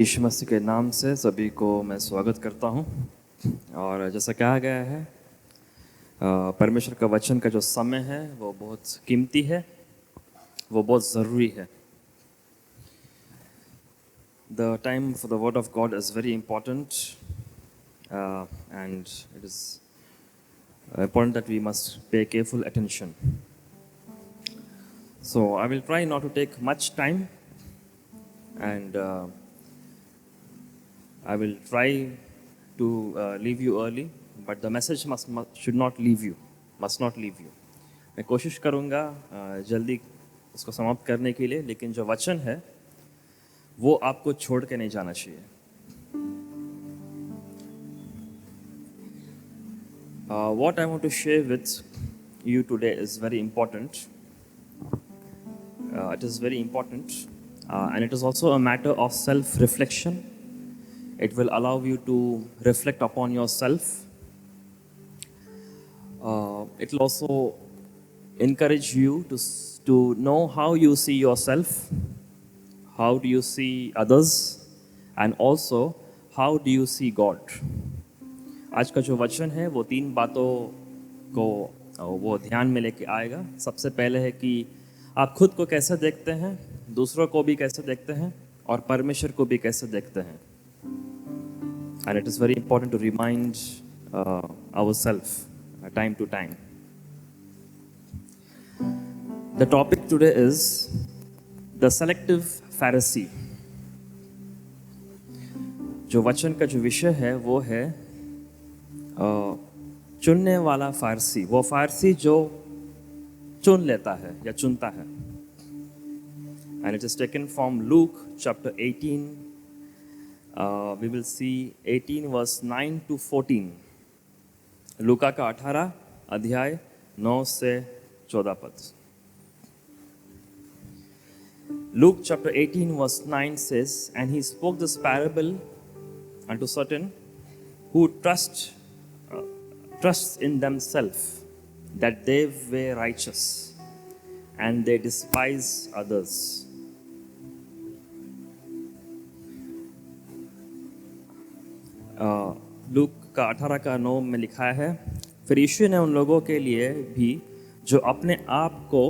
यीशु मसीह के नाम से सभी को मैं स्वागत करता हूं। और जैसा कहा गया है, परमेश्वर का वचन का जो समय है वो बहुत कीमती है, वो बहुत ज़रूरी है। The time for the word of God is very important and it is important that we must pay careful attention. So I will try not to take much time, and I will try to leave you early, but the message should not leave you, must not leave you. मैं कोशिश करूँगा जल्दी उसको समाप्त करने के लिए, लेकिन जो वचन है वो आपको छोड़ के नहीं जाना चाहिए। What I want to share with you today is very important. It is very important, and it is also a matter of self-reflection. It will allow you to reflect upon yourself. It will also encourage you to know how you see yourself, how do you see others, and also how do you see God. आज का जो वचन है वो तीन बातों को वो ध्यान में लेके आएगा। सबसे पहले है कि आप खुद को कैसे देखते हैं, दूसरों को भी कैसे देखते हैं, और परमेश्वर को भी कैसे देखते हैं। And it is very important to remind ourselves time to time. The topic today is the selective Pharisee. जो वचन का जो विषय है वो है चुनने वाला फारसी, वो फारसी जो चुन लेता है या चुनता है। And it is taken from Luke chapter 18. We will see 18 verse 9 to 14. लूका का 18 अध्याय 9 से 14 पद। Luke chapter 18 verse 9 says, "And he spoke this parable unto certain who trusts in themselves that they were righteous, and they despise others." Look का 18 का 9 में लिखा है, फिर यीशु ने उन लोगों के लिए भी जो अपने आप को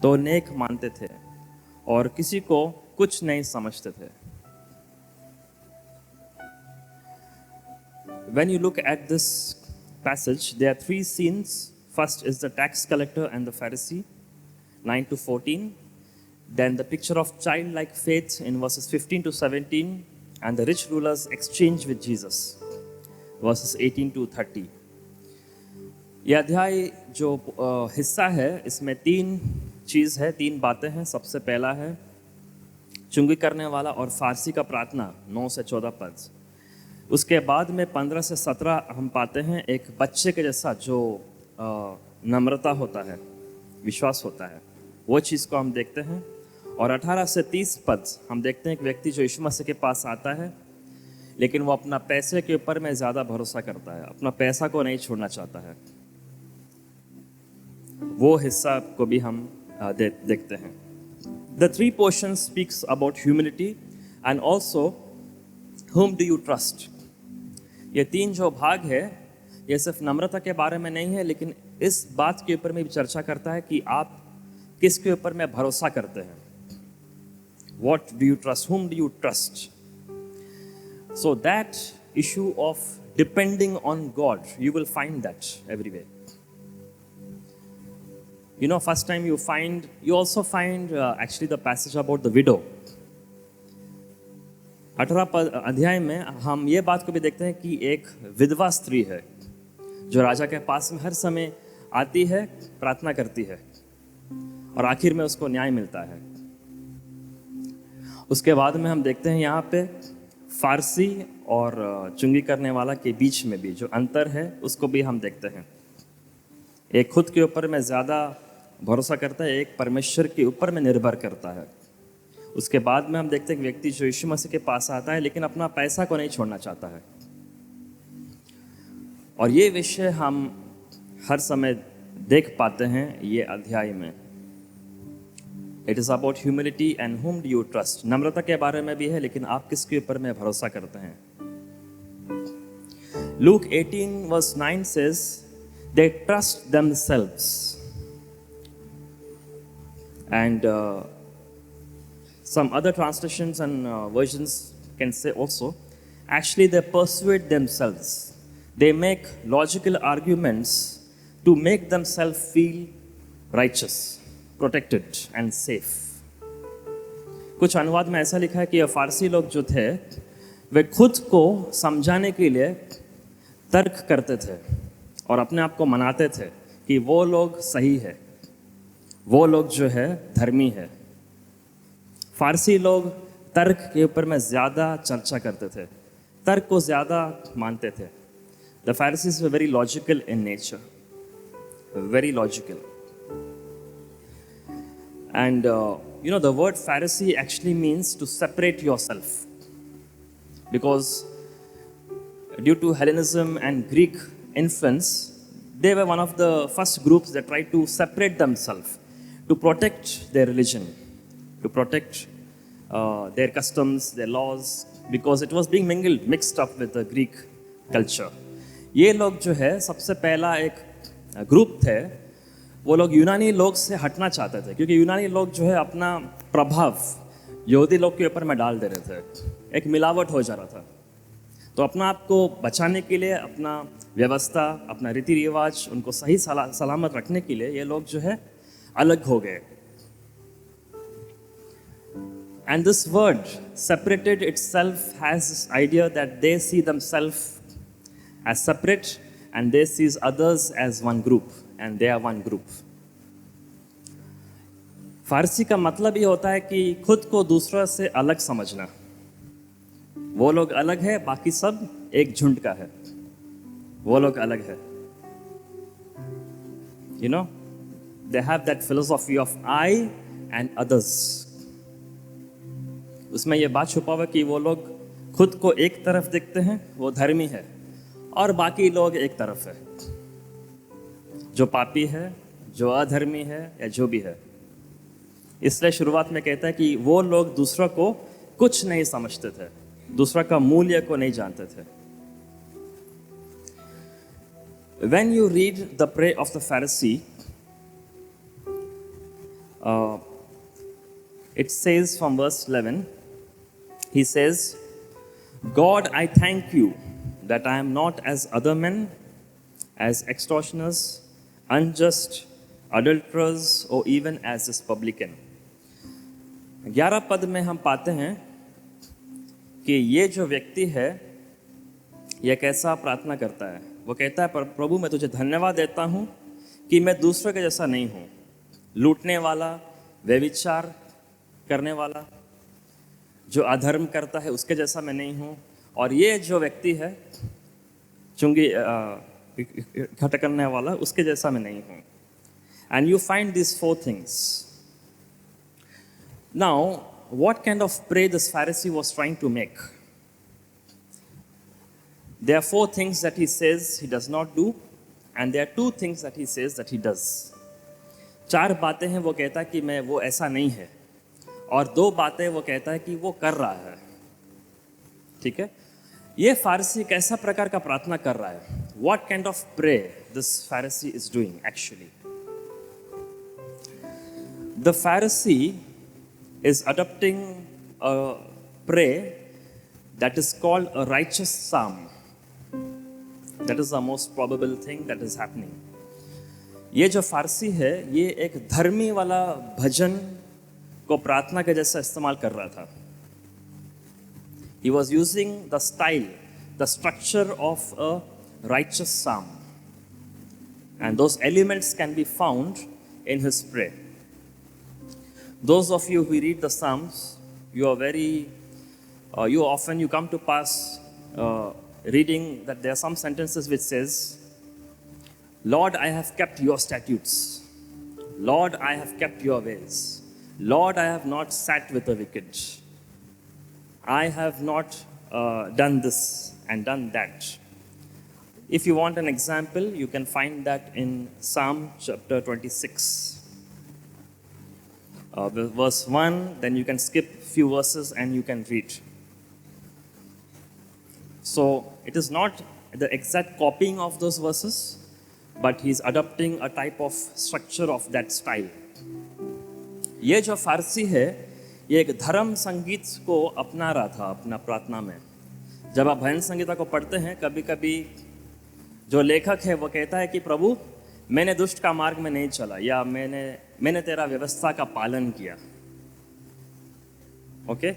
तो नेक मानते थे और किसी को कुछ नहीं समझते थे। When you look at this passage, there are three scenes. First is the tax collector and the Pharisee, 9 to 14. Then the picture of childlike faith in verses 15 to 17, and the rich ruler's exchange with Jesus, verses 18 to 30. यह अध्याय जो हिस्सा है इसमें तीन चीज़ है, तीन बातें हैं। सबसे पहला है चुंगी करने वाला और फारसी का प्रार्थना, 9 से 14 पद। उसके बाद में 15 से 17 हम पाते हैं एक बच्चे के जैसा जो नम्रता होता है, विश्वास होता है, वो चीज़ को हम देखते हैं। और 18 से 30 पद हम देखते हैं एक व्यक्ति जो यीशु मसीह के पास आता है, लेकिन वो अपना पैसे के ऊपर में ज़्यादा भरोसा करता है, अपना पैसा को नहीं छोड़ना चाहता है। वो हिस्सा को भी हम देखते हैं। The three portions speaks about humility and also whom do you trust. ये तीन जो भाग है ये सिर्फ नम्रता के बारे में नहीं है, लेकिन इस बात के ऊपर में भी चर्चा करता है कि आप किसके ऊपर में भरोसा करते हैं। What do you trust? Whom do you trust? So that issue of depending on God, you will find that everywhere. You know, first time you also find actually the passage about the widow. 18 अध्याय में हम ये बात को भी देखते हैं कि एक विधवा स्त्री है जो राजा के पास में हर समय आती है, प्रार्थना करती है, और आखिर में उसको न्याय मिलता है। उसके बाद में हम देखते हैं यहाँ पे फारसी और चुंगी करने वाला के बीच में भी जो अंतर है उसको भी हम देखते हैं। एक खुद के ऊपर में ज़्यादा भरोसा करता है, एक परमेश्वर के ऊपर में निर्भर करता है। उसके बाद में हम देखते हैं कि व्यक्ति जो यीशु मसीह के पास आता है लेकिन अपना पैसा को नहीं छोड़ना चाहता है। और ये विषय हम हर समय देख पाते हैं ये अध्याय में। It is about humility and whom do you trust. नम्रता के बारे में भी है, लेकिन आप किसके ऊपर में भरोसा करते हैं. Luke 18 verse 9 says, they trust themselves. And some other translations and versions can say also, actually they persuade themselves. They make logical arguments to make themselves feel righteous, protected and safe. कुछ अनुवाद में ऐसा लिखा है कि ये फारसी लोग जो थे वे खुद को समझाने के लिए तर्क करते थे और अपने आप को मनाते थे कि वो लोग सही है, वो लोग जो है धर्मी है. फारसी लोग तर्क के ऊपर में ज़्यादा चर्चा करते थे, तर्क को ज़्यादा मानते थे. The Pharisees were very logical in nature, very logical. And the word Pharisee actually means to separate yourself, because due to Hellenism and Greek influence, they were one of the first groups that tried to separate themselves to protect their religion, to protect their customs, their laws, because it was being mixed up with the Greek culture. ये लोग जो है सबसे पहला एक group थे, वो लोग यूनानी लोग से हटना चाहते थे, क्योंकि यूनानी लोग जो है अपना प्रभाव यहूदी लोग के ऊपर में डाल दे रहे थे, एक मिलावट हो जा रहा था. तो अपना आप को बचाने के लिए, अपना व्यवस्था, अपना रीति रिवाज, उनको सही सलामत रखने के लिए ये लोग जो है अलग हो गए. And this word separated itself has this idea that they see themselves as separate and they see others as one group and they are one group. फारसी का मतलब ये होता है कि खुद को दूसरों से अलग समझना. वो लोग अलग है, बाकी सब एक झुंड का है. वो लोग अलग है. They have that philosophy of I and others. उसमें ये बात छुपा हुआ कि वो लोग खुद को एक तरफ देखते हैं, वो धर्मी है, और बाकी लोग एक तरफ है, जो पापी है, जो अधर्मी है, या जो भी है. इसलिए शुरुआत में कहता है कि वो लोग दूसरों को कुछ नहीं समझते थे, दूसरा का मूल्य को नहीं जानते थे. When you read the prayer of the Pharisee, it says from verse 11, he says, God, I thank you that I am not as other men, as extortioners, unjust, adulterers, or even as this publican. 11 पद में हम पाते हैं कि ये जो व्यक्ति है ये कैसा प्रार्थना करता है. वो कहता है, पर प्रभु मैं तुझे धन्यवाद देता हूँ कि मैं दूसरों के जैसा नहीं हूँ, लूटने वाला, व्यभिचार करने वाला, जो अधर्म करता है उसके जैसा मैं नहीं हूँ, और ये जो व्यक्ति है चुंगी इकट्ठा करने वाला, उसके जैसा मैं नहीं हूँ. And you find these 4 things. Now, what kind of prayer this Pharisee was trying to make? There are 4 things that he says he does not do, and there are 2 things that he says that he does. 4 बातें हैं वो कहता है कि मैं वो ऐसा नहीं है, और 2 बातें वो कहता है कि वो कर रहा है. ठीक है, ये फारसी कैसा प्रकार का प्रार्थना कर रहा है? What kind of prayer this Pharisee is doing actually? The Pharisee is adopting a prayer that is called a righteous psalm. That is the most probable thing that is happening. ये जो फारसी है ये एक धर्मी वाला भजन को प्रार्थना के जैसा इस्तेमाल कर रहा था. He was using the style, the structure of a righteous psalm, and those elements can be found in his prayer. Those of you who read the Psalms, you come to pass reading that there are some sentences which says, Lord, I have kept your statutes. Lord, I have kept your ways. Lord, I have not sat with the wicked. I have not done this and done that. If you want an example, you can find that in Psalm chapter 26. verse 1, then you can skip few verses and you can read. So it is not the exact copying of those verses, but he is adopting a type of structure of that style. ये जो फारसी है, ये एक धर्म संगीत को अपना रहा था अपना प्रार्थना में. जब आप भजन संगीता को पढ़ते हैं, कभी कभी जो लेखक है वो कहता है कि प्रभु मैंने दुष्ट का मार्ग में नहीं चला, या मैंने तेरा व्यवस्था का पालन किया. ओके,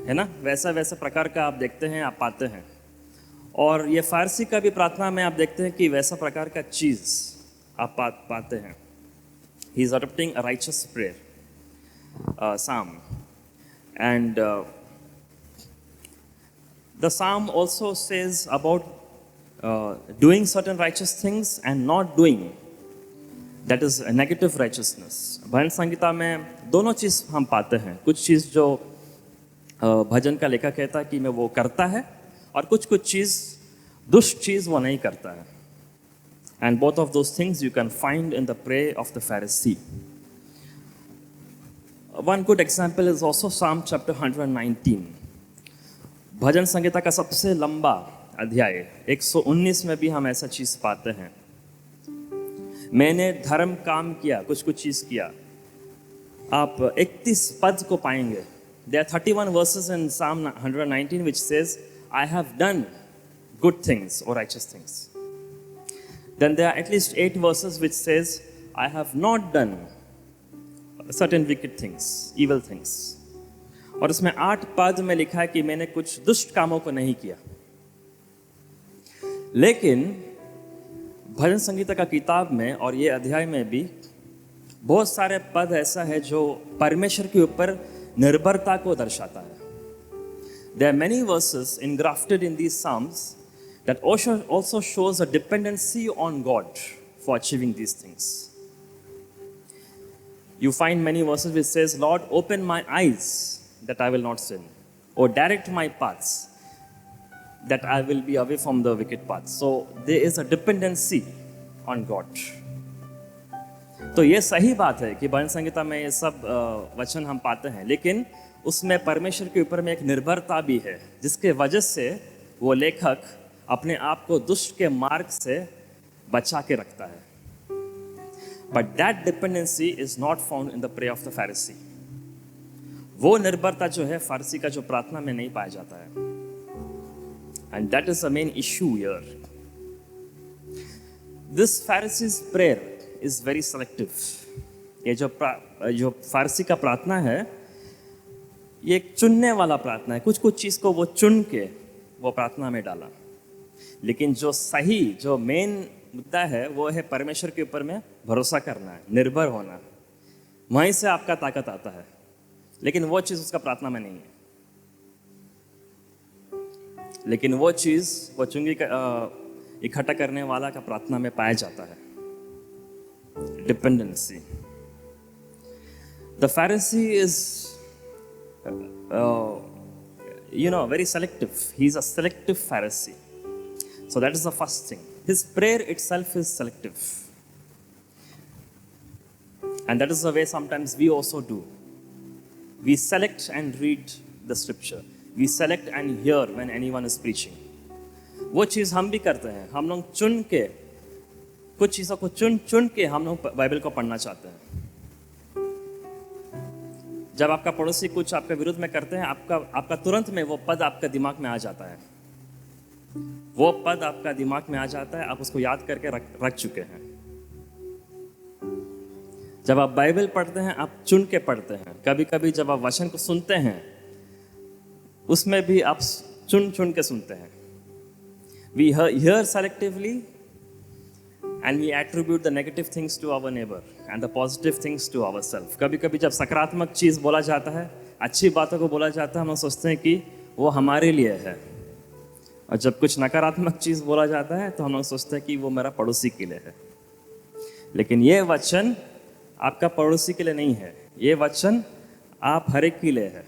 है ना? वैसा प्रकार का आप देखते हैं, आप पाते हैं. और ये फारसी का भी प्रार्थना में आप देखते हैं कि वैसा प्रकार का चीज आप पाते हैं. He is adopting a righteous prayer psalm, and the psalm also says about doing certain righteous things and not doing, that is a negative righteousness. भजन संगीता में दोनों चीज हम पाते हैं. कुछ चीज जो भजन का लेखक कहता है कि मैं वो करता है, और कुछ चीज दुष्ट चीज वो नहीं करता है. And both of those things you can find in the prayer of the Pharisee. One good example is also Psalm chapter 119. भजन संगीता का सबसे लंबा अध्याय 119 में भी हम ऐसा चीज पाते हैं. मैंने धर्म काम किया, कुछ चीज किया. आप 31 पद को पाएंगे. There are 31 verses in Psalm 119 which says, I have done good things or righteous things. Then there are at least 8 verses which says, I have not done certain wicked things, evil things. और इसमें 8 पद में लिखा है कि मैंने कुछ दुष्ट कामों को नहीं किया. लेकिन भजन संगीता का किताब में और ये अध्याय में भी बहुत सारे पद ऐसा है जो परमेश्वर के ऊपर निर्भरता को दर्शाता है. There are many verses engrafted in these psalms that also shows a dependency on God for achieving these things. You find many verses which says, Lord, open my eyes that I will not sin, or direct my paths that I will be away from the wicked path. So there is a dependency on God. तो ये सही बात है कि भजन संगीता में ये सब वचन हम पाते हैं, लेकिन उसमें परमेश्वर के ऊपर में एक निर्भरता भी है, जिसके वजह से वो लेखक अपने आप को दुष्ट के मार्ग से बचा के रखता है. But that dependency is not found in the prayer of the Pharisee. वो निर्भरता जो है फारसी का जो प्रार्थना में नहीं पाया जाता है. And that is the main issue here. This Pharisee's prayer is very selective. ये जो फारसी का प्रार्थना है, ये एक चुनने वाला प्रार्थना है. कुछ चीज को वो चुन के वो प्रार्थना में डाला. लेकिन जो सही, जो मेन मुद्दा है, वो है परमेश्वर के ऊपर में भरोसा करना है, निर्भर होना. वहीं से आपका ताकत आता है. लेकिन वो चीज उसका प्रार्थना में नहीं है. लेकिन वो चीज वो चुंगी इकट्ठा करने वाला का प्रार्थना में पाया जाता है. Dependency. The Pharisee is very selective. He's a selective Pharisee. So that is the first thing. His prayer itself is selective. And that is the way sometimes we also do. We select and read the scripture. We select and hear when anyone is preaching. वो चीज़ हम भी करते हैं. हम लोग चुन के, कुछ चीज़ों को चुन के हम लोग बाइबल को पढ़ना चाहते हैं. जब आपका पड़ोसी कुछ आपके विरुद्ध में करते हैं, आपका तुरंत में वो पद आपका दिमाग में आ जाता है. वो पद आपका दिमाग में आ जाता है, आप उसको याद करके रख चुके हैं. जब आप बाइबल पढ़ते हैं, आप चुन के पढ़ते हैं. कभी कभी जब आप वचन को सुनते हैं, उसमें भी आप चुन के सुनते हैं. We hear selectively and we attribute the negative things to our neighbor and the positive things to ourselves. कभी कभी जब सकारात्मक चीज़ बोला जाता है, अच्छी बातों को बोला जाता है, हम लोग सोचते हैं कि वो हमारे लिए है. और जब कुछ नकारात्मक चीज़ बोला जाता है तो हम लोग सोचते हैं कि वो मेरा पड़ोसी के लिए है. लेकिन ये वचन आपका पड़ोसी के लिए नहीं है. ये वचन आप हर एक के लिए है.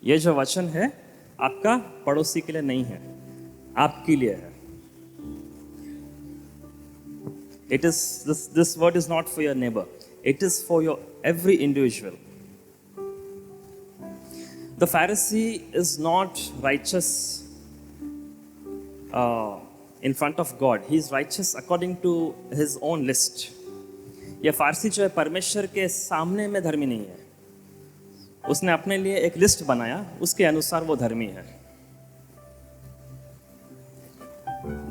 ये जो वचन है आपका पड़ोसी के लिए नहीं है, आपके लिए है. It is this word is not for your neighbor. It is for your every individual. The Pharisee is not righteous in front of God. He is righteous according to his own list. ये फारसी जो है परमेश्वर के सामने में धर्मी नहीं है. उसने अपने लिए एक लिस्ट बनाया, उसके अनुसार वो धर्मी है.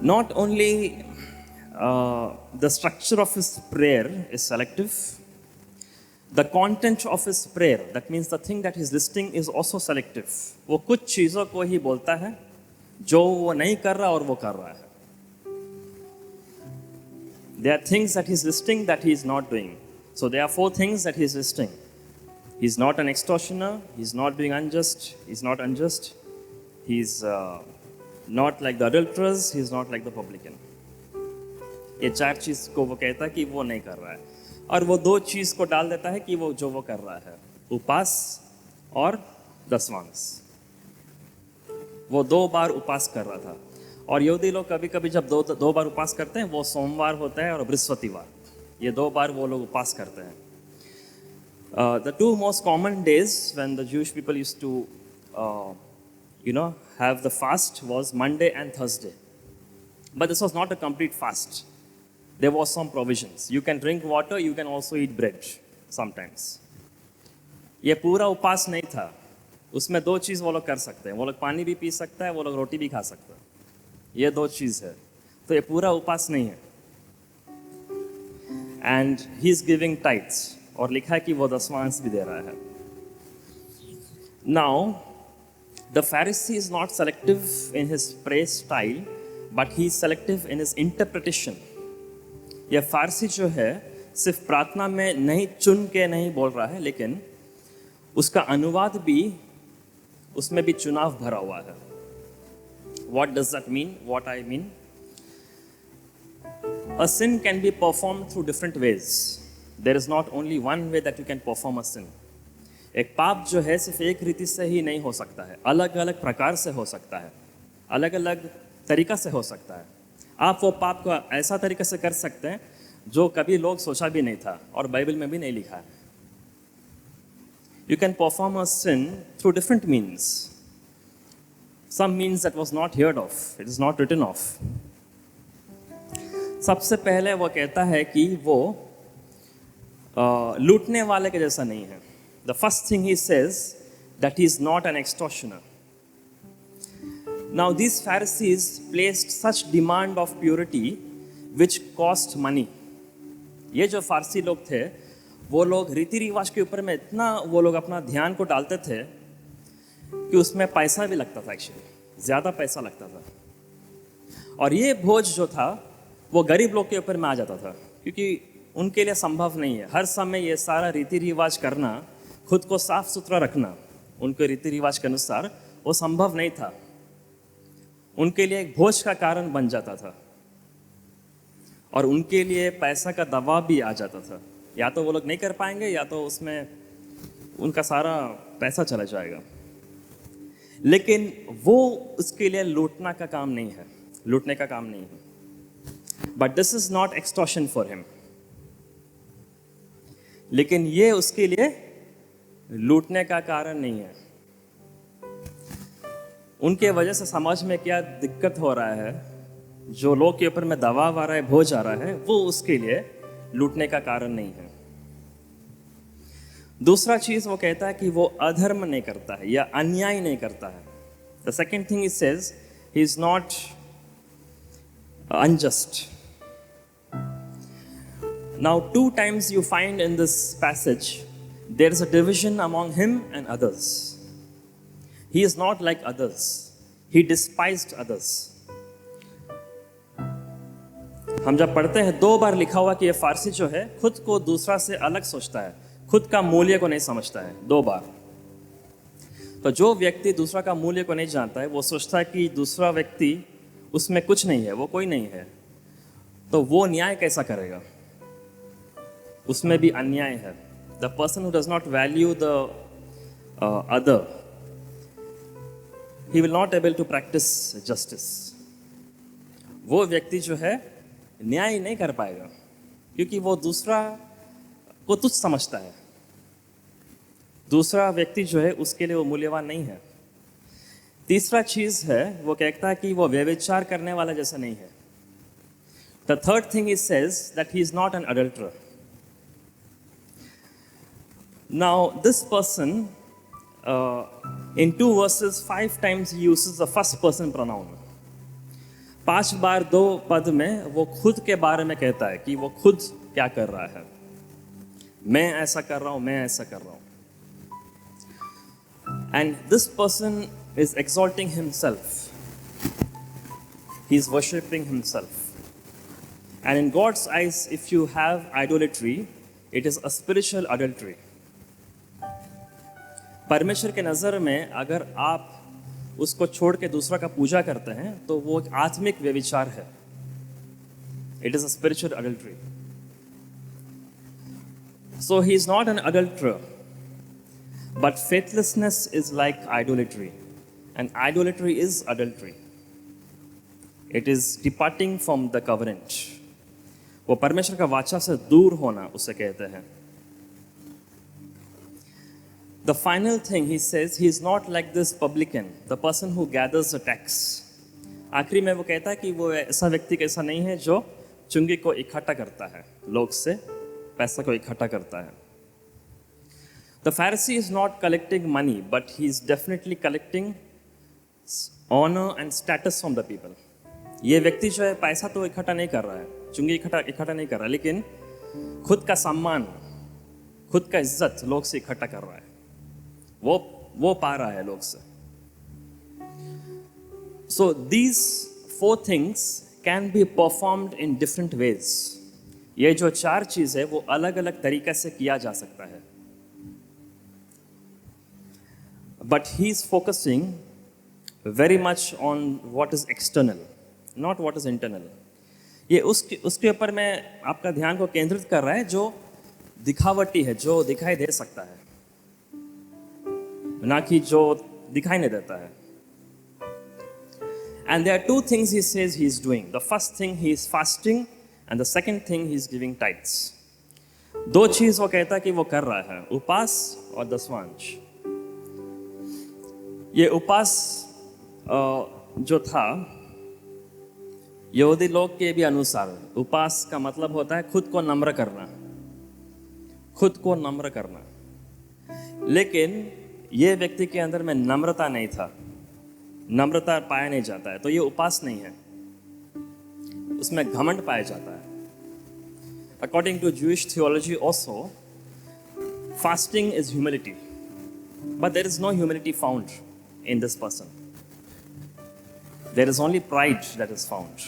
Not only the structure of his prayer is selective, the content of his prayer, that means the thing that he's listing, is also selective. वो कुछ चीज़ों को ही बोलता है जो वो नहीं कर रहा और वो कर रहा है. There are things that he's listing that he is not doing. So there are 4 things that he's listing. He's not an extortioner, he's not doing unjust, he's not unjust, he's not like the adulterers, he's not like the publican. ये 4 चीज़ को वो कहता है कि वो नहीं कर रहा है, और वो 2 चीज़ को डाल देता है कि वो जो वो कर रहा है, उपास और दशवांश. वो 2 बार उपास कर रहा था, और यहूदी लोग कभी कभी जब दो बार उपास करते हैं, वो सोमवार होता है और बृहस्पतिवार, ये 2 बार वो लोग उपास करते हैं. The 2 most common days when the Jewish people used to have the fast was Monday and Thursday. But this was not a complete fast. There was some provisions. You can drink water, you can also eat bread sometimes. ये पूरा उपास नहीं था. उसमें 2 चीज़ वो लोग कर सकते हैं. वो लोग पानी भी पी सकता है, वो लोग रोटी भी खा सकते हैं. ये 2 चीज़ है. तो ये पूरा उपास नहीं है. And he is giving tithes. और लिखा है कि वो दशवांश भी दे रहा है. Now, the Pharisee is not selective in his praise style, but he is selective in his interpretation. यह फारसी जो है सिर्फ प्रार्थना में नहीं चुन के नहीं बोल रहा है, लेकिन उसका अनुवाद भी, उसमें भी चुनाव भरा हुआ है. What does that mean? What I mean? A sin can be performed through different ways. There is not only one way that you can perform a sin. एक पाप जो है सिर्फ एक रीति से ही नहीं हो सकता है, अलग अलग प्रकार से हो सकता है, अलग अलग तरीका से हो सकता है. आप वो पाप को ऐसा तरीके से कर सकते हैं जो कभी लोग सोचा भी नहीं था और बाइबल में भी नहीं लिखा है. You can perform a sin through different means. Some means that was not heard of, it is not written of. सबसे पहले वो कहता है कि वो लूटने वाले के जैसा नहीं है. The first thing he says that he is not an extortioner. Now these Pharisees placed such demand of purity which cost money. ये जो फारसी लोग थे, वो लोग रीति रिवाज के ऊपर में इतना वो लोग अपना ध्यान को डालते थे कि उसमें पैसा भी लगता था. एक्चुअली ज़्यादा पैसा लगता था. और ये भोज जो था वो गरीब लोग के ऊपर में आ जाता था, क्योंकि उनके लिए संभव नहीं है हर समय ये सारा रीति रिवाज करना, खुद को साफ सुथरा रखना उनके रीति रिवाज के अनुसार वो संभव नहीं था. उनके लिए एक भोज का कारण बन जाता था, और उनके लिए पैसा का दबाव भी आ जाता था. या तो वो लोग नहीं कर पाएंगे, या तो उसमें उनका सारा पैसा चला जाएगा. लेकिन वो उसके लिए लूटना का काम नहीं है, लूटने का काम नहीं है. But this is not extortion for him. लेकिन ये उसके लिए लूटने का कारण नहीं है. उनके वजह से समाज में क्या दिक्कत हो रहा है, जो लोग के ऊपर में दबाव आ रहा है, बोझ आ रहा है, वो उसके लिए लूटने का कारण नहीं है. दूसरा चीज वो कहता है कि वो अधर्म नहीं करता है या अन्याय नहीं करता है. The second thing is says he is not unjust. Now 2 times you find in this passage there is a division among him and others. He is not like others. He despised others. हम जब पढ़ते हैं 2 बार लिखा हुआ कि ये फारसी जो है खुद को दूसरा से अलग सोचता है, खुद का मूल्य को नहीं समझता है. 2 बार. तो जो व्यक्ति दूसरा का मूल्य को नहीं जानता है, वो सोचता है कि दूसरा व्यक्ति उसमें कुछ नहीं है, वो कोई नहीं है, तो वो न्याय कैसा करेगा? उसमें भी अन्याय है. The person who does not value the other, he will not able to practice justice. वो व्यक्ति जो है न्याय नहीं कर पाएगा, क्योंकि वो दूसरा वो तुच्छ समझता है, दूसरा व्यक्ति जो है उसके लिए वो मूल्यवान नहीं है। तीसरा चीज है, वो कहता है कि वो व्यभिचार करने वाला जैसा नहीं है। The third thing he says that he is not an adulterer. Now this person in 2 verses 5 times he uses the first person pronoun. 5 बार 2 पद में वो खुद के बारे में कहता है कि वो खुद क्या कर रहा है। मैं ऐसा कर रहा हूं, मैं ऐसा कर रहा हूं। And this person is exalting himself. He is worshipping himself. And in God's eyes, if you have idolatry, it is a spiritual adultery. परमेश्वर के नज़र में अगर आप उसको छोड़ के दूसरा का पूजा करते हैं तो वो एक आत्मिक व्यभिचार है। It is a spiritual adultery. So he is not an adulterer, but faithlessness is like idolatry, and idolatry is adultery. It is departing from the covenant. वो परमेश्वर का वाचा से दूर होना उसे कहते हैं। The final thing he says, he is not like this publican, the person who gathers the tax. आखिरी में वो कहता है कि वो ऐसा व्यक्ति कैसा नहीं है जो चुंगी को इकट्ठा करता है, लोग से पैसा को इकट्ठा करता है। The Pharisee is not collecting money, but he is definitely collecting honor and status from the people. ये व्यक्ति जो है पैसा तो इकट्ठा नहीं कर रहा है, चुंगी इकट्ठा नहीं कर रहा है, लेकिन खुद का सम्मान, खुद का इज्जत लोग से इकट्ठा कर रहा है। वो पा रहा है लोग से। So these 4 things can be performed in different ways. ये जो 4 चीज है वो अलग अलग तरीके से किया जा सकता है। But he is focusing very much on what is external, not what is internal. ये उसके ऊपर में आपका ध्यान को केंद्रित कर रहा है जो दिखावटी है, जो दिखाई दे सकता है, ना कि जो दिखाई नहीं देता है। And there are 2 things he says he is doing. The first thing, he is fasting, and the second thing, he is giving tithes. 2 चीज वो कहता है कि वो कर रहा है, उपास और दशवांश। ये उपास जो था यहूदी लोग के भी अनुसार, उपास का मतलब होता है खुद को नम्र करना, खुद को नम्र करना। लेकिन ये व्यक्ति के अंदर में नम्रता नहीं था, नम्रता पाया नहीं जाता है, तो ये उपास नहीं है, उसमें घमंड पाया जाता है। According to Jewish theology also, fasting is humility, but there is no humility found in this person. There is only pride that is found.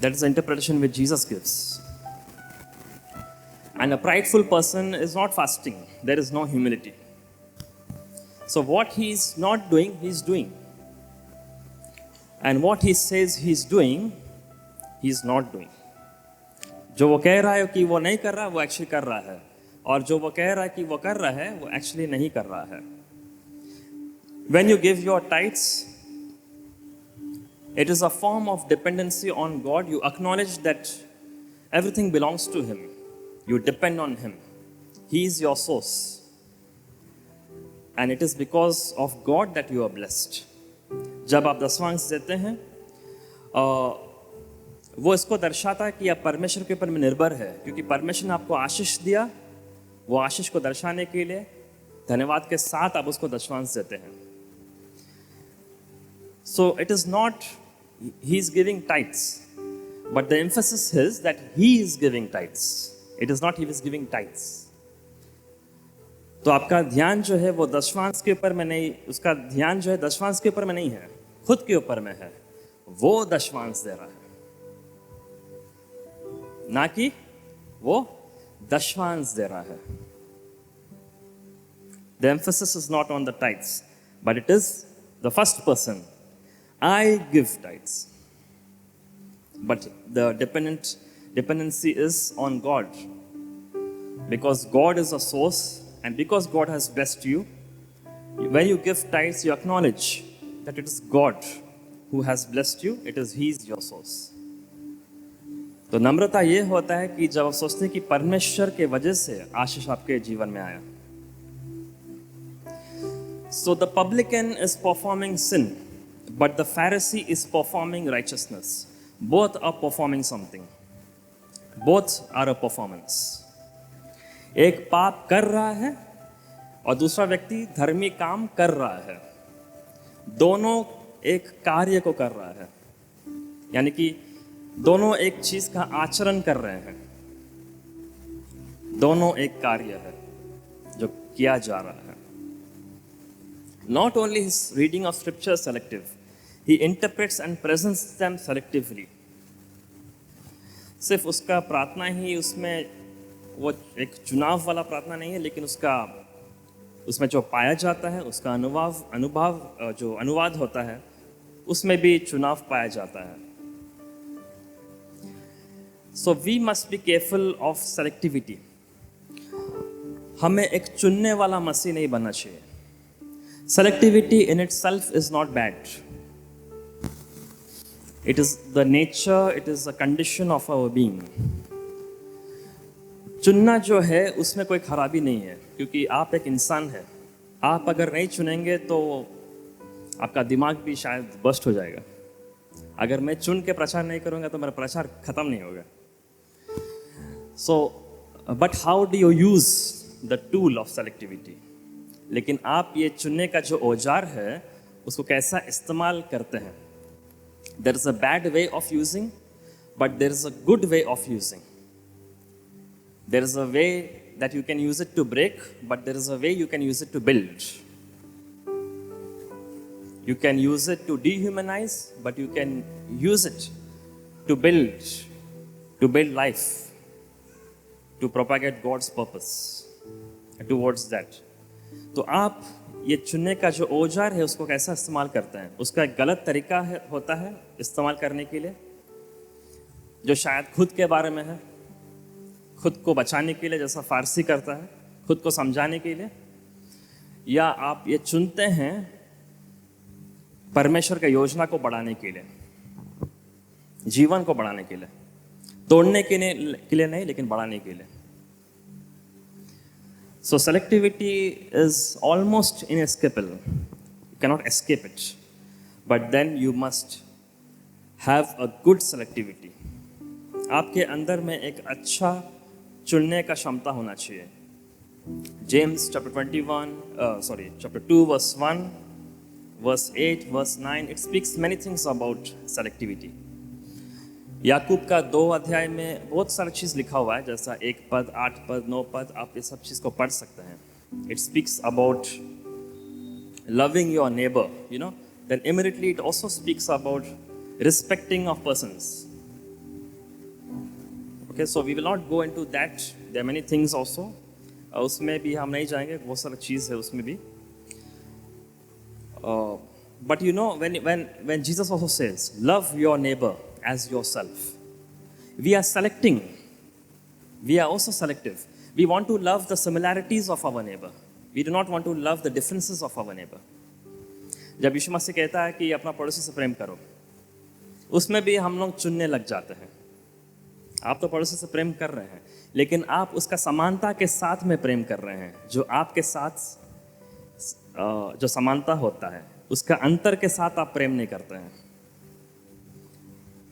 That is the interpretation which Jesus gives. And a prideful person is not fasting. There is no humility. So what he is not doing, he is doing. And what he says he is doing, he is not doing. जो वो कह रहा है कि वो नहीं कर रहा, वो एक्चुअली कर रहा है। और जो वो कह रहा है कि वो कर रहा है, वो एक्चुअली नहीं कर रहा है। When you give your tithes, it is a form of dependency on God. You acknowledge that everything belongs to Him. You depend on Him. He is your source. And it is because of God that you are blessed. जब आप दशवांश देते हैं, वो इसको दर्शाता है कि आप परमेश्वर के ऊपर में निर्भर है, क्योंकि परमेश्वर ने आपको आशीष दिया। वो आशीष को दर्शाने के लिए धन्यवाद के साथ आप उसको दशवांश देते हैं। So it is not he is giving tithes, but the emphasis is that he is giving tithes. It is not he is giving tithes. तो आपका ध्यान जो है वो दशवांश के ऊपर में नहीं, उसका ध्यान जो है दशवांश के ऊपर में नहीं है, खुद के ऊपर में है। वो दशवांश दे रहा है, ना कि वो दशवांश दे रहा है। The emphasis is not on the tithes, but it is the first person. I give tithes. But the dependency is on God. Because God is a source, and because God has blessed you, when you give tithes, you acknowledge that it is God who has blessed you. It is He is your source. तो नम्रता ये होता है कि जब आप सोचते हैं कि परमेश्वर के वजह से आशीष आपके जीवन में आया. So the publican is performing sin, but the Pharisee is performing righteousness. Both are performing something. Both are a performance. एक पाप कर रहा है और दूसरा व्यक्ति धर्मी काम कर रहा है. दोनों एक कार्य को कर रहा है, यानी कि दोनों एक चीज का आचरण कर रहे हैं. दोनों एक कार्य है जो किया जा रहा है. Not only his reading of scripture selective, he interprets and presents them selectively. सिर्फ उसका प्रार्थना ही उसमें वो एक चुनाव वाला प्रार्थना नहीं है, लेकिन उसमें जो पाया जाता है, उसका अनुभाव जो अनुवाद होता है, उसमें भी चुनाव पाया जाता है. So we must be careful of selectivity. हमें एक चुनने वाला मसीह नहीं बनना चाहिए. Selectivity in itself is not bad. It is the nature, it is a condition of our being. चुनना जो है उसमें कोई खराबी नहीं है, क्योंकि आप एक इंसान है. आप अगर नहीं चुनेंगे तो आपका दिमाग भी शायद बस्ट हो जाएगा. अगर मैं चुन के प्रचार नहीं करूँगा तो मेरा प्रचार खत्म नहीं होगा. So, but how do you use the tool of selectivity? लेकिन आप ये चुनने का जो औजार है उसको कैसा इस्तेमाल करते हैं. There is a bad way of using, but there is a good way of using. There is a way that you can use it to break, but there is a way you can use it to build. You can use it to dehumanize, but you can use it to build life, to propagate God's purpose towards that. तो आप ये चुनने का जो औजार है उसको कैसा इस्तेमाल करते हैं, उसका एक गलत तरीका होता है इस्तेमाल करने के लिए, जो शायद खुद के बारे में है, खुद को बचाने के लिए जैसा फारसी करता है, खुद को समझाने के लिए. या आप ये चुनते हैं परमेश्वर की योजना को बढ़ाने के लिए, जीवन को बढ़ाने के लिए, तोड़ने के लिए नहीं, लेकिन बढ़ाने के लिए. So selectivity is almost inescapable. You cannot escape it. But then you must have a good selectivity. आपके अंदर में एक अच्छा चुनने का क्षमता होना चाहिए. James chapter 2 verse 1, verse 8, verse 9, it speaks many things about selectivity. याकूब का 2 अध्याय में बहुत सारी चीज़ लिखा हुआ है, जैसा 1 पद, 8 पद, 9 पद, आप ये सब चीज़ को पढ़ सकते हैं. It speaks about loving your neighbor, you know. Then immediately it also speaks about respecting of persons. Okay, so we will not go into that. There are many things also. उसमें भी हम नहीं जाएंगे, बहुत सारी चीज़ है उसमें भी. But you know, when Jesus also says, love your neighbor as yourself, we are selecting. We are also selective. We want to love the similarities of our neighbor. We do not want to love the differences of our neighbor. जब यीशु मसीह कहता है कि अपना पड़ोसी से प्रेम करो, उसमें भी हम लोग चुनने लग जाते हैं. आप तो पड़ोसी से प्रेम कर रहे हैं, लेकिन आप उसका समानता के साथ में प्रेम कर रहे हैं. जो आपके साथ जो समानता होता है, उसका अंतर के साथ आप प्रेम नहीं करते हैं.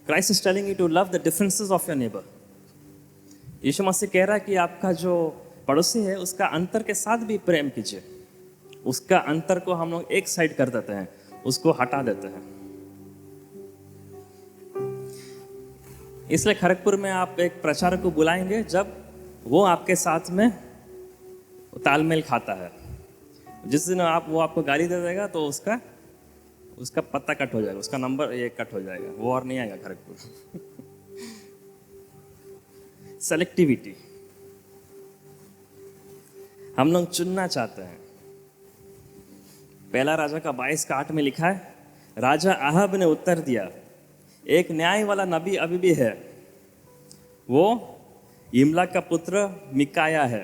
Christ is telling you to love the differences of your neighbor. यीशु मसीह कह रहा है कि आपका जो पड़ोसी है उसका अंतर के साथ भी प्रेम कीजिए. उसका अंतर को हम लोग एक साइड कर देते हैं, उसको हटा देते हैं. इसलिए खड़गपुर में आप एक प्रचारक को बुलाएंगे जब वो आपके साथ में तालमेल खाता है. जिस दिन वो आपको गाली दे देगा तो उसका पत्ता कट हो जाएगा, उसका नंबर ये कट हो जाएगा, वो और नहीं आएगा खड़गपुर. सेलेक्टिविटी, हम लोग चुनना चाहते हैं. पहला राजा का 22:8 में लिखा है, राजा अहाब ने उत्तर दिया, एक न्याय वाला नबी अभी भी है, वो इमला का पुत्र मिकाया है,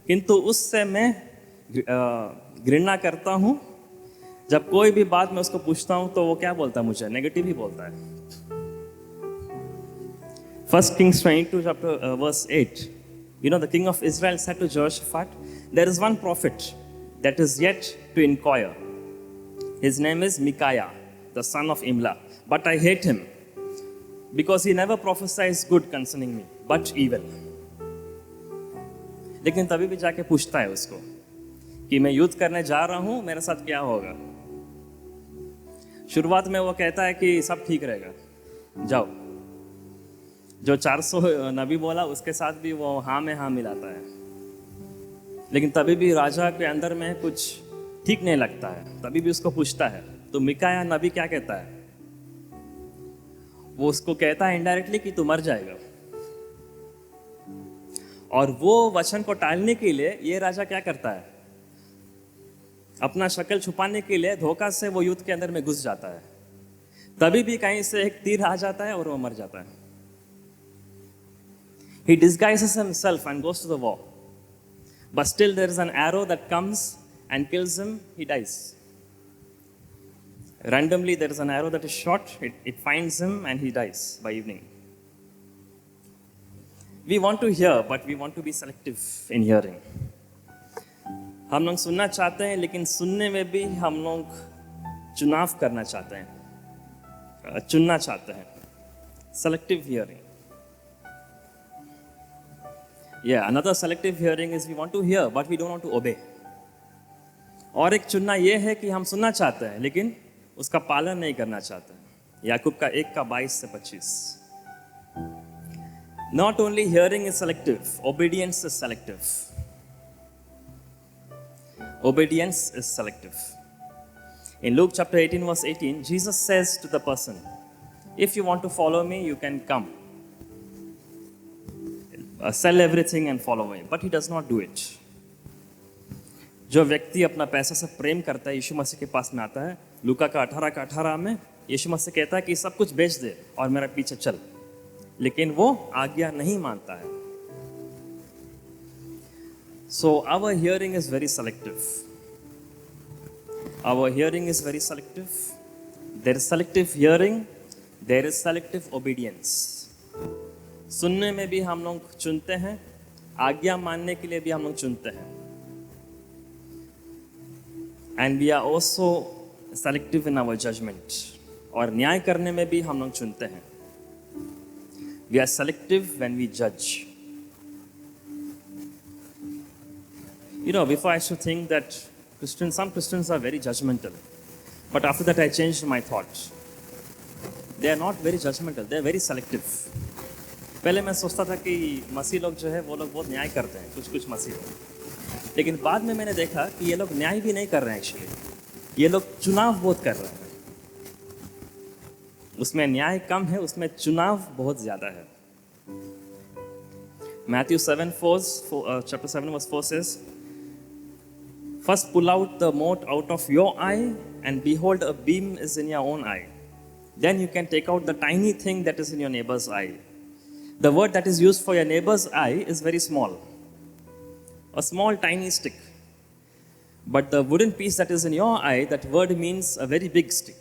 किंतु उससे मैं घृणा करता हूँ. जब कोई भी बात मैं उसको पूछता हूँ तो वो क्या बोलता है, मुझे नेगेटिव ही बोलता है. 1 Kings 22, verse 8. You know, the king of Israel said to Jehoshaphat, there is one prophet that is yet to inquire. His name is Micaiah, the son of Imlah. But I hate him because he never prophesies good concerning me, but evil. लेकिन तभी भी जाके पूछता है उसको कि मैं युद्ध करने जा रहा हूं, मेरे साथ क्या होगा। शुरुआत में वो कहता है कि सब ठीक रहेगा, जाओ। जो 400 नबी बोला उसके साथ भी वो हाँ में हाँ मिलाता है, लेकिन तभी भी राजा के अंदर में कुछ ठीक नहीं लगता है। तभी भी उसको पूछता है। तो मिकाया नबी क्या कहता है? वो उसको कहता है इनडायरेक्टली कि तू मर जाएगा। और वो वचन को टालने के लिए ये राजा क्या करता है? अपना शक्ल छुपाने के लिए धोखा से वो युद्ध के अंदर में घुस जाता है। तभी भी कहीं से एक तीर आ जाता है और वो मर जाता है। He disguises himself and goes to the war. But still there is an arrow that comes and kills him, he dies. Randomly there is an arrow that is shot, it finds him and he dies by evening. We want to hear, but we want to be selective in hearing. हम लोग सुनना चाहते हैं, लेकिन सुनने में भी हम लोग चुनाव करना चाहते हैं, चुनना चाहते हैं। Selective hearing. Yeah, another selective hearing is we want to hear, but we don't want to obey. और एक चुनना ये है कि हम सुनना चाहते हैं, लेकिन उसका पालन नहीं करना चाहते हैं। याकूब का 1:22 से 25। Not only hearing is selective, obedience is selective. Obedience is selective. In Luke chapter 18, verse 18, Jesus says to the person, if you want to follow me, you can come. Sell everything and follow me. But he does not do it. जो व्यक्ति अपना पैसा से प्रेम करता है, यीशु मसीह के पास में आता है। लूका का 18 में यीशु मसीह कहता है कि सब कुछ बेच दे और मेरा पीछे चल, लेकिन वो आज्ञा नहीं मानता है। So our hearing is very selective. Our hearing is very selective. There is selective hearing. There is selective obedience. सुनने में भी हम लोग चुनते हैं, आज्ञा मानने के लिए भी हम लोग चुनते हैं। And we are also selective in our judgment. और न्याय करने में भी हम लोग चुनते हैं। We are selective when we judge. You know, before I used to think that some Christians are very judgmental. But after that I changed my thought. They are not very judgmental, they are very selective. पहले मैं सोचता था कि मसीह लोग जो है वो लोग बहुत न्याय करते हैं, कुछ मसीह लोग। लेकिन बाद में मैंने देखा कि ये लोग न्याय भी नहीं कर रहे हैं एक्चुअली। ये लोग चुनाव बहुत कर रहे हैं। उसमें न्याय कम है, उसमें चुनाव बहुत ज़्यादा है। Matthew 7:4, chapter 7 verse 4 says, first pull out the mote out of your eye, and behold, a beam is in your own eye. Then you can take out the tiny thing that is in your neighbor's eye. The word that is used for your neighbor's eye is very small. A small tiny stick. But the wooden piece that is in your eye, that word means a very big stick.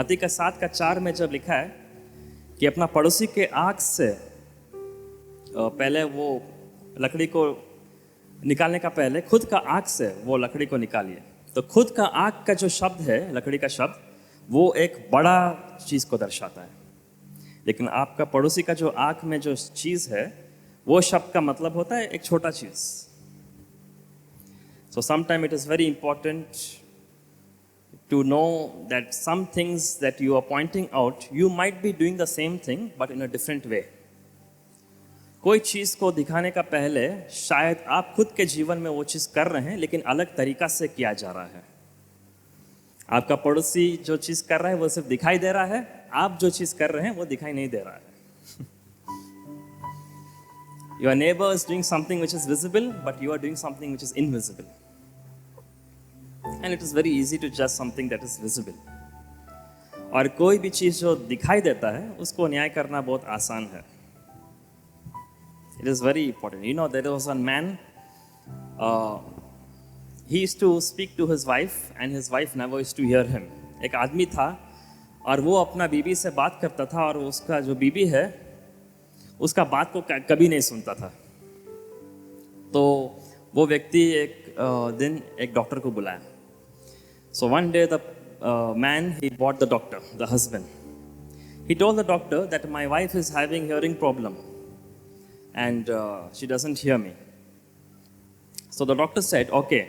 मत्ती का 7:4 में जब लिखा है कि अपना पड़ोसी के आँख से पहले वो लकड़ी को निकालने का पहले खुद का आँख से वो लकड़ी को निकालिए। तो खुद का आँख का जो शब्द है, लकड़ी का शब्द, वो एक बड़ा चीज़ को दर्शाता है। लेकिन आपका पड़ोसी का जो आँख में जो चीज़ है, वो शब्द का मतलब होता है एक छोटा चीज़। So sometimes it is very important to know that some things that you are pointing out, you might be doing the same thing but in a different way. कोई चीज़ को दिखाने का पहले शायद आप खुद के जीवन में वो चीज़ कर रहे हैं, लेकिन अलग तरीका से किया जा रहा है। आपका पड़ोसी जो चीज़ कर रहा है वो सिर्फ दिखाई दे रहा है, आप जो चीज़ कर रहे हैं वो दिखाई नहीं दे रहा है। Your neighbor is doing something which is visible, but you are doing something which is invisible. And it is very easy to judge something that is visible. और कोई भी चीज़ जो दिखाई देता है उसको न्याय करना बहुत आसान है। It is very important. You know, there was a man, he used to speak to his wife and his wife never used to hear him. एक आदमी था, और वो अपना बीबी से बात करता था और उसका जो बीबी है उसका बात को कभी नहीं सुनता था। तो वो व्यक्ति एक दिन एक डॉक्टर को बुलाया। So one day the man he brought the doctor, the husband. He told the doctor that my wife is having hearing problem and she doesn't hear me. So the doctor said, okay,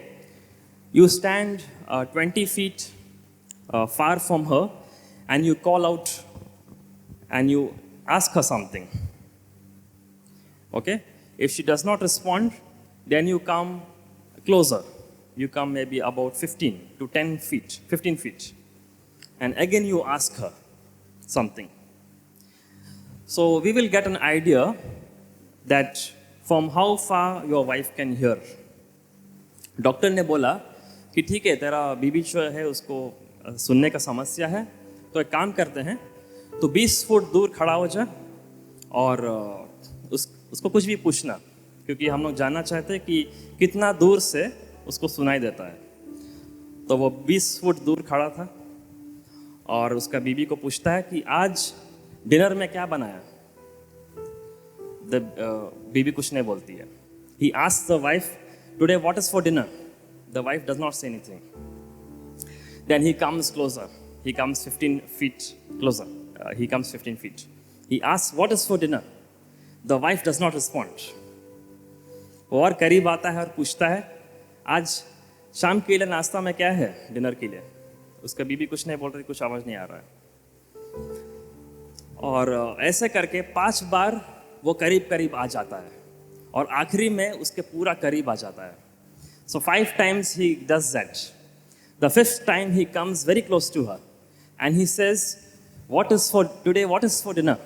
you stand 20 feet far from her and you call out and you ask her something. Okay? If she does not respond, then you come closer. You come maybe about 15 to 10 feet, 15 feet. And again you ask her something. So we will get an idea that from how far your wife can hear. Doctor ने बोला कि ठीक है, तेरा बीबी जो है उसको सुनने का समस्या है, तो एक काम करते हैं, तो 20 फुट दूर खड़ा हो जा और उसको कुछ भी पूछना, क्योंकि हम लोग जानना चाहते हैं कि कितना दूर से उसको सुनाई देता है। तो वो 20 फुट दूर खड़ा था और उसका बीबी को पूछता है कि आज डिनर में क्या बनाया। बीबी कुछ नहीं बोलती है। He asks the wife, today what is for dinner? The wife does not say anything. Then he comes closer. He comes 15 feet closer. He comes 15 feet. He asks, what is for dinner? The wife does not respond. वो और करीब आता है और पूछता है, आज शाम के लिए नाश्ता में क्या है डिनर के लिए। उसका बीबी कुछ नहीं बोल रही, कुछ आवाज नहीं आ रहा है। और ऐसे करके 5 बार वो करीब करीब आ जाता है और आखिरी में उसके पूरा करीब आ जाता है। So 5 times he does that. The 5th time he comes very close to her and he says, what is for today, what is for dinner?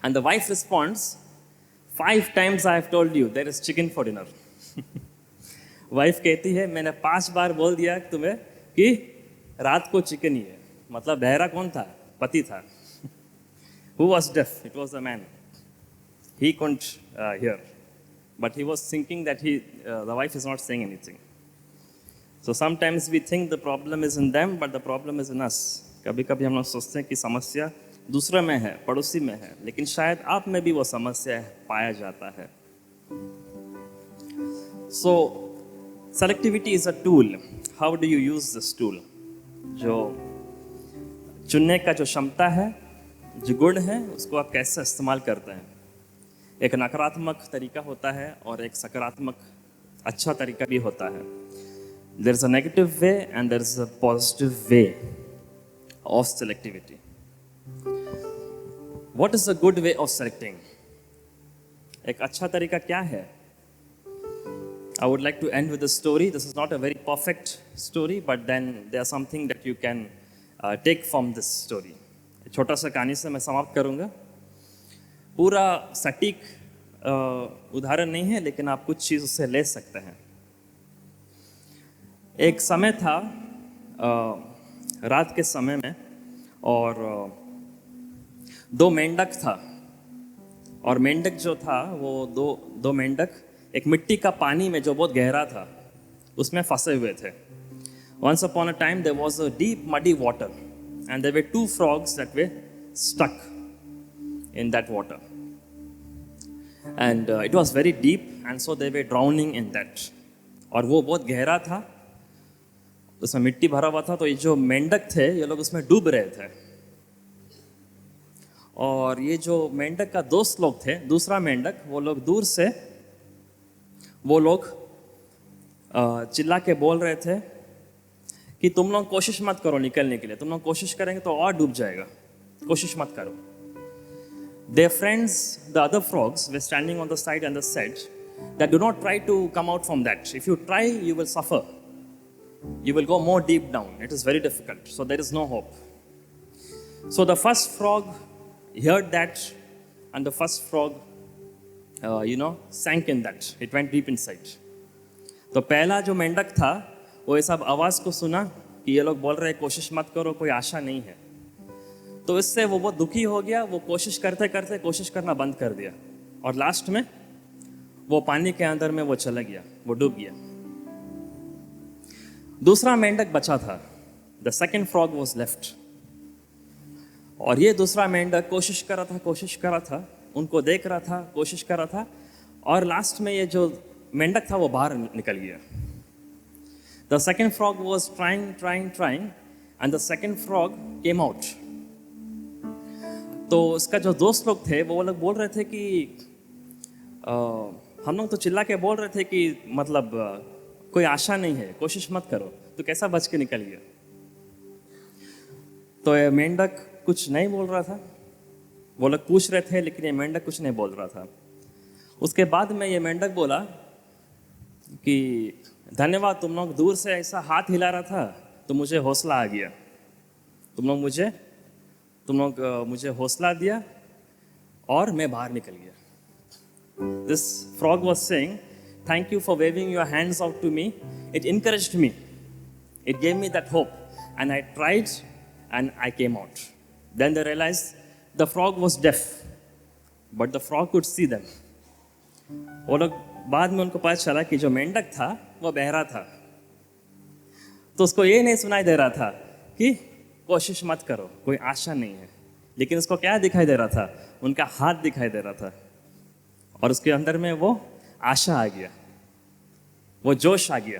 And the wife responds, 5 times I have told you there is chicken for dinner. Wife कहती है, मैंने 5 बार बोल दिया तुम्हें कि रात को chicken ही है। मतलब बहरा कौन था? पति था। Who was deaf? It was the man. He couldn't hear, but he was thinking that the wife is not saying anything. So sometimes we think the problem is in them, but the problem is in us. कभी-कभी हम लोग सोचते हैं कि समस्या दूसरे में है, पड़ोसी में है, लेकिन शायद आप में भी वो समस्या पाया जाता है। So selectivity is a tool. How do you use this tool? जो चुनने का जो क्षमता है, जो गुण है, उसको आप कैसे इस्तेमाल करते हैं। एक नकारात्मक तरीका होता है और एक सकारात्मक अच्छा तरीका भी होता है। There is a negative way and there is a positive way of selectivity. What is a good way of selecting? एक अच्छा तरीका क्या है? I would like to end with a story. This is not a very perfect story, but then there's something that you can take from this story. छोटा सा कहानी से मैं समाप्त करूंगा। पूरा सटीक उदाहरण नहीं है, लेकिन आप कुछ चीज़ उससे ले सकते हैं। एक समय था रात के समय में, और 2 मेंढक था, और मेंढक जो था वो दो मेंढक एक मिट्टी का पानी में जो बहुत गहरा था उसमें फंसे हुए थे। Once upon a time there was a deep muddy water and there were 2 frogs that were stuck in that water. And it was very deep and so they were drowning in that. और वो बहुत गहरा था, उसमें मिट्टी भरा हुआ था, तो ये जो मेंढक थे ये लोग उसमें डूब रहे थे। और ये जो मेंढक का दोस्त लोग थे, दूसरा मेंढक, वो लोग दूर से चिल्ला के बोल रहे थे कि तुम लोग कोशिश मत करो निकलने के लिए, तुम लोग कोशिश करेंगे तो और डूब जाएगा, कोशिश मत करो। Their friends, the other frogs, were standing on the side and they said that do not try to come out from that. If you try, you will suffer. You will go more deep down. It is very difficult. So there is no hope. So the first frog heard that, and the first frog, sank in that. It went deep inside. तो पहला जो मेंढक था वो ये सब आवाज़ को सुना कि ये लोग बोल रहे हैं कोशिश मत करो, कोई आशा नहीं है। तो इससे वो बहुत दुखी हो गया, वो कोशिश करते करते कोशिश करना बंद कर दिया, और लास्ट में वो पानी के अंदर में वो चला गया, वो डूब गया। दूसरा मेंढक बचा था। The second frog was left. और ये दूसरा मेंढक कोशिश कर रहा था, उनको देख रहा था, कोशिश कर रहा था, और लास्ट में ये जो मेंढक था वो बाहर निकल गया. The second frog was trying and the second frog came out. तो उसका जो दोस्त लोग थे वो लोग बोल रहे थे कि हम लोग तो चिल्ला के बोल रहे थे कि मतलब कोई आशा नहीं है, कोशिश मत करो, तो कैसा बच के निकल गया. तो ये मेंढक कुछ नहीं बोल रहा था. वो लोग पूछ रहे थे लेकिन ये मेंढक कुछ नहीं बोल रहा था. उसके बाद में ये मेंढक बोला कि धन्यवाद, तुम लोग दूर से ऐसा हाथ हिला रहा था तो मुझे हौसला आ गया. तुम लोग मुझे हौसला दिया और मैं बाहर निकल गया. This frog was saying, thank you for waving your hands out to me. It encouraged me. It gave me that hope. And I tried and I came out. Then they realized the frog was deaf, but the frog could see them. वो लोग बाद में उनको पता चला कि जो मेंढक था वो बहरा था, तो उसको ये नहीं सुनाई दे रहा था कि कोशिश मत करो, कोई आशा नहीं है. लेकिन उसको क्या दिखाई दे रहा था? उनका हाथ दिखाई दे रहा था, और उसके अंदर में वो आशा आ गया, वो जोश आ गया,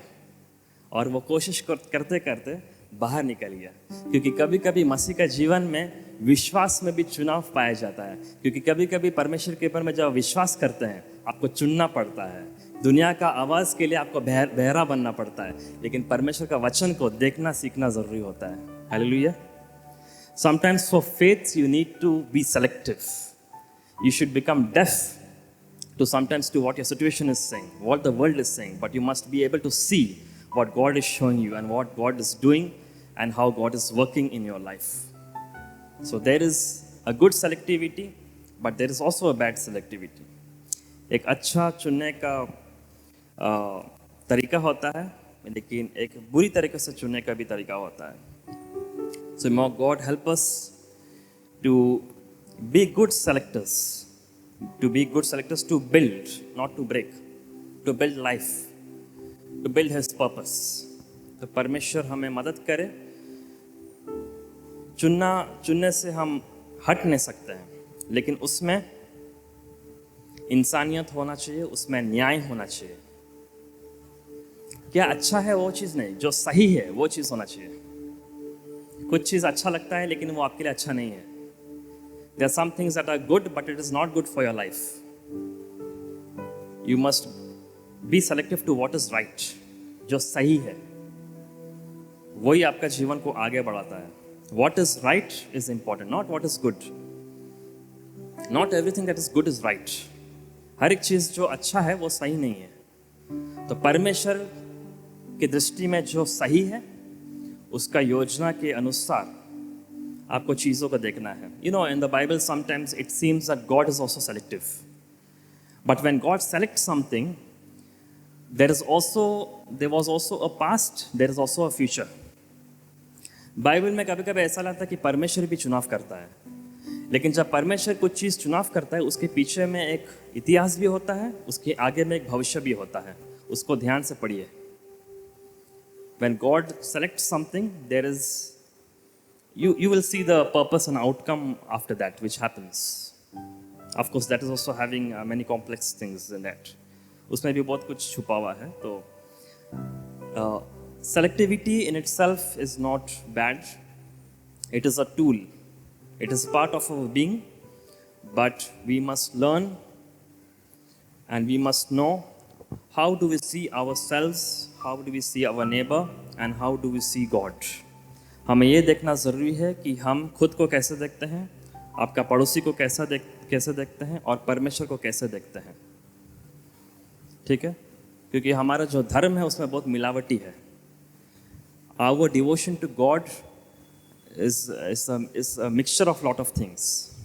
और वो कोशिश करते करते बाहर निकल गया. क्योंकि कभी कभी मसीह का जीवन में विश्वास में भी चुनाव पाया जाता है. क्योंकि कभी कभी परमेश्वर के ऊपर में जब विश्वास करते हैं आपको चुनना पड़ता है. दुनिया का आवाज़ के लिए आपको बहरा बनना पड़ता है, लेकिन परमेश्वर का वचन को देखना सीखना ज़रूरी होता है. Hallelujah. Sometimes for faith you need to be selective. You should become deaf to what your situation is saying, what the world is saying, but you must be able to see what God is showing you and what God is doing and how God is working in your life. So there is a good selectivity, but there is also a bad selectivity. एक अच्छा चुनने का तरीका होता है, लेकिन एक बुरी तरीके से चुनने का भी तरीका होता है. So may God help us to be good selectors. To be good selectors, to build, not to break, to build life, to build His purpose. तो परमेश्वर हमें मदद करे. चुनने से हम हट नहीं सकते हैं, लेकिन उसमें इंसानियत होना चाहिए, उसमें न्याय होना चाहिए. क्या अच्छा है वो चीज़ नहीं, जो सही है वो चीज़ होना चाहिए. कुछ चीज़ अच्छा लगता है लेकिन वो आपके लिए अच्छा नहीं है. There are some things that are good, but it is not good for your life. You must be selective to what is right. जो सही है वही आपका जीवन को आगे बढ़ाता है. What is right is important, not what is good. Not everything that is good is right. हर एक चीज़ जो अच्छा है वो सही नहीं है. तो परमेश्वर की दृष्टि में जो सही है उसका योजना के अनुसार आपको चीज़ों को देखना है. You know, in the Bible sometimes it seems that God is also selective. But when God selects something, there was also a past, there is also a future. Bible में कभी कभी ऐसा लगता है कि परमेश्वर भी चुनाव करता है, लेकिन जब परमेश्वर कुछ चीज़ चुनाव करता है उसके पीछे में एक इतिहास भी होता है, उसके आगे में एक भविष्य भी होता है. उसको ध्यान से पढ़िए. When God selects something, there is you will see the purpose and outcome after that which happens. Of course that is also having many complex things in that. उसमें भी बहुत कुछ छुपा हुआ है. तो selectivity in itself is not bad. It is a tool. It is part of our being, but we must learn and we must know how do we see ourselves, how do we see our neighbor, and how do we see God. हमें ये देखना ज़रूरी है कि हम खुद को कैसे देखते हैं, आपका पड़ोसी को कैसे देखते हैं, और परमेश्वर को कैसे देखते हैं. ठीक है, क्योंकि हमारा जो धर्म है उसमें बहुत मिलावटी है. Our devotion to God is a mixture of lot of things.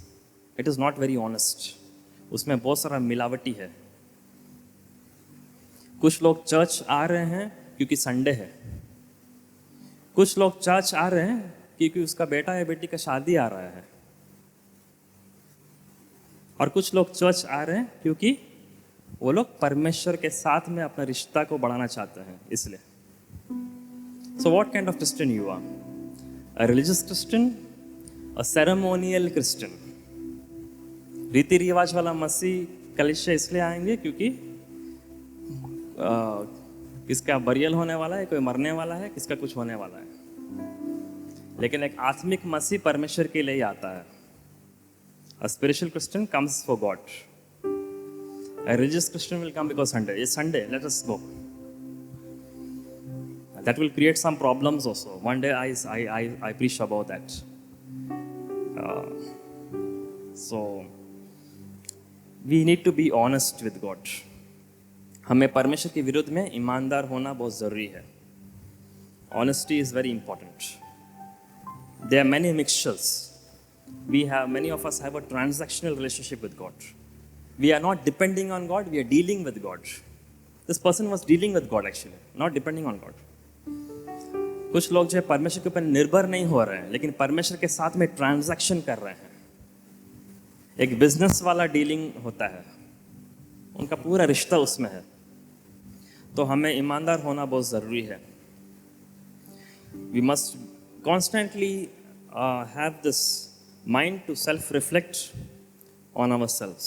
It is not very honest. उसमें बहुत सारा मिलावटी है. कुछ लोग चर्च आ रहे हैं क्योंकि संडे है. कुछ लोग चर्च आ रहे हैं क्योंकि उसका बेटा या बेटी का शादी आ रहा है. और कुछ लोग चर्च आ रहे हैं क्योंकि वो लोग परमेश्वर के साथ में अपना रिश्ता को बढ़ाना चाहते हैं, इसलिए. So what kind of Christian you are? A religious Christian a ceremonial Christian, रीति रिवाज वाला मसीह कलीसिया इसलिए आएंगे क्योंकि किसका बरियल होने वाला है, कोई मरने वाला है, किसका कुछ होने वाला है। लेकिन एक आत्मिक मसीह परमेश्वर के लिए ही आता है। A spiritual Christian comes for God. A religious Christian will come because Sunday. It's Sunday, let us go. That will create some problems also. One day I preach about that. So we need to be honest with God. हमें परमेश्वर के विरुद्ध में ईमानदार होना बहुत ज़रूरी है. Honesty is very important. There are many mixtures. Many of us have a transactional relationship with God. We are not depending on God, we are dealing with God. This person was dealing with God actually, not depending on God. कुछ लोग जो है परमेश्वर के ऊपर निर्भर नहीं हो रहे हैं, लेकिन परमेश्वर के साथ में ट्रांजैक्शन कर रहे हैं. एक बिजनेस वाला डीलिंग होता है, उनका पूरा रिश्ता उसमें है. तो हमें ईमानदार होना बहुत ज़रूरी है. We must constantly have this mind to self-reflect on ourselves.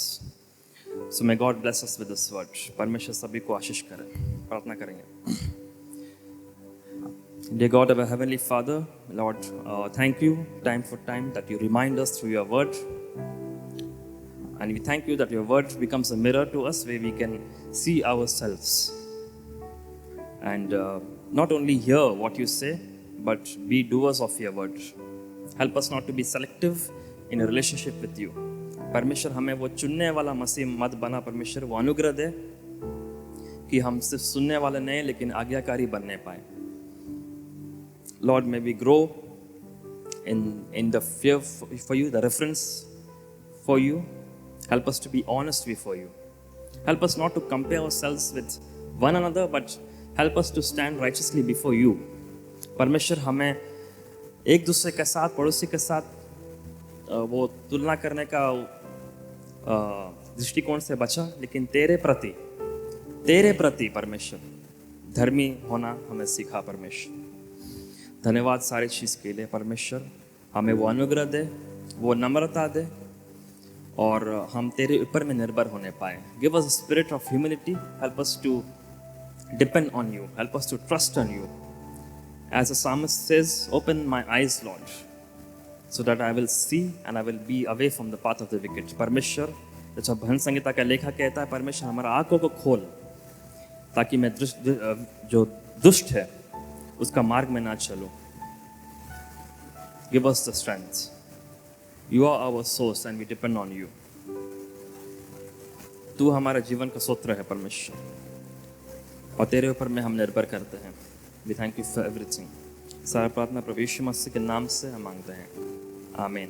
So may God bless us with this word. परमेश्वर सभी को आशीष करे. प्रार्थना करेंगे. Dear God, our Heavenly Father, Lord, thank you time for time that you remind us through your word. And we thank you that your word becomes a mirror to us where we can see ourselves. And not only hear what you say, but be doers of your word. Help us not to be selective in a relationship with you. परमेश्वर हमें वो चुनने वाला मसीह मत बना. परमेश्वर वो अनुग्रह दे कि हम सिर्फ सुनने वाले नहीं लेकिन आज्ञाकारी बनने पाए. Lord, may we grow in the fear for you, the reverence for you. Help us to be honest before you. Help us not to compare ourselves with one another, but help us to stand righteously before you. परमेश्वर हमें एक दूसरे के साथ, पड़ोसी के साथ वो तुलना करने का दृष्टिकोण से बचा, लेकिन तेरे प्रति परमेश्वर धर्मी होना हमें सीखा. परमेश्वर धन्यवाद सारी चीज़ के लिए. परमेश्वर हमें वो अनुग्रह दे, वो नम्रता दे और हम तेरे ऊपर में निर्भर होने पाए. Give us a spirit of humility. Help us to depend on you. Help us to trust on you. As the psalmist says, open my eyes, Lord, so that I will see and I will be away from the path of the wicked. परमेश्वर, जैसा भजन संगीता का लेखा कहता है, परमेश्वर हमारा आंखों को खोल ताकि मैं जो दुष्ट है उसका मार्ग में ना चलूं. Give us the strength. You are our source and we depend on you. तू हमारे जीवन का सूत्र है परमेश्वर और तेरे ऊपर में हम निर्भर करते हैं. We thank you for everything. सारा प्रार्थना प्रभु यीशु मसीह के नाम से हम मांगते हैं. आमीन.